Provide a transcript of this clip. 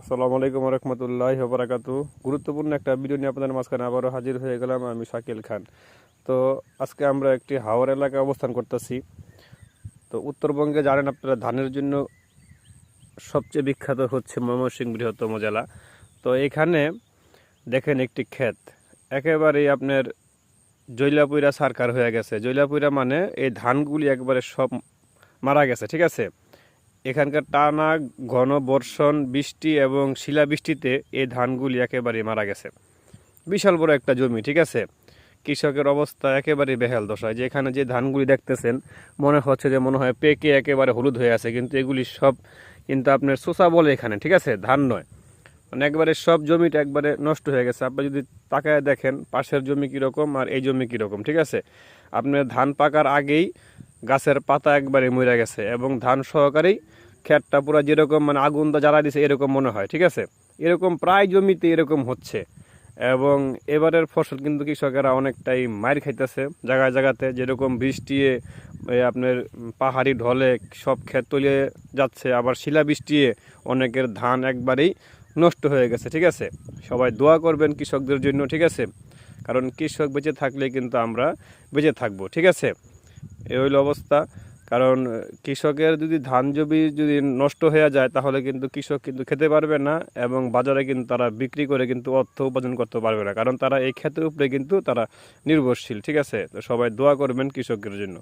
আসসালামু আলাইকুম রহমতুল্লাহি ওয়া বারাকাতুহু। গুরুত্বপূর্ণ একটা ভিডিও নিয়ে আপনাদের মাঝখানে আবারও হাজির হয়ে গেলাম আমি শাকিল খান। তো আজকে আমরা একটি হাওর এলাকায় অবস্থান করতেছি। তো উত্তরবঙ্গে জানেন আপনারা ধানের জন্য সবচেয়ে বিখ্যাত হচ্ছে ময়মনসিংহ বৃহত্তম জেলা। তো এখানে দেখেন একটি ক্ষেত একেবারেই আপনার জৈলাপুইরা সারকার হয়ে গেছে। জৈলাপুইরা মানে এই ধানগুলি একবারে সব মারা গেছে, ঠিক আছে। এখানকার টানা ঘন বর্ষণ বৃষ্টি এবং শিলাবৃষ্টিতে এই ধানগুলি একেবারে মারা গেছে। বিশাল বড় একটা জমি, ঠিক আছে। কৃষকের অবস্থা একেবারে বেহাল দশায়। যে এখানে যে ধানগুলি দেখতেছেন মনে হচ্ছে যে মনে হয় পেকে একেবারে হলুদ হয়ে আছে, কিন্তু এগুলি সব কিন্তু আপনার শোষা বলে এখানে, ঠিক আছে, ধান নয়। মানে একবারে সব জমিটা একবারে নষ্ট হয়ে গেছে। আপনি যদি তাকায় দেখেন পাশের জমি কীরকম আর এই জমি কীরকম, ঠিক আছে। আপনার ধান পাকার আগেই গাছের পাতা একবারে মরে গেছে এবং ধান সহকারেই ক্ষেতটা পুরো যেরকম মানে আগুন দা জ্বালা দিছে এরকম মনে হয়, ঠিক আছে। এরকম প্রায় জমিতে এরকম হচ্ছে। এবং এবারের ফসল কিন্তু কৃষকেরা অনেকটাই মার খাইতেছে জায়গায় জায়গাতে, যেরকম বৃষ্টি আপনার পাহাড়ি ঢলে সব ক্ষেত তলিয়ে যাচ্ছে, আবার শিলাবৃষ্টি অনেকের ধান একবারেই নষ্ট হয়ে গেছে, ঠিক আছে। সবাই দোয়া করবেন কৃষকদের জন্য, ঠিক আছে, কারণ কৃষক বেঁচে থাকলে কিন্তু আমরা বেঁচে থাকবো, ঠিক আছে। এই হইল অবস্থা। কারণ কৃষকের যদি ধান জমি যদি নষ্ট হয়ে যায় তাহলে কিন্তু কৃষক কিন্তু খেতে পারবে না এবং বাজারে কিন্তু তারা বিক্রি করে কিন্তু অর্থ উপার্জন করতে পারবে না, কারণ তারা এই ক্ষেতের উপরে কিন্তু তারা নির্ভরশীল, ঠিক আছে। তো সবাই দোয়া করবেন কৃষকের জন্য।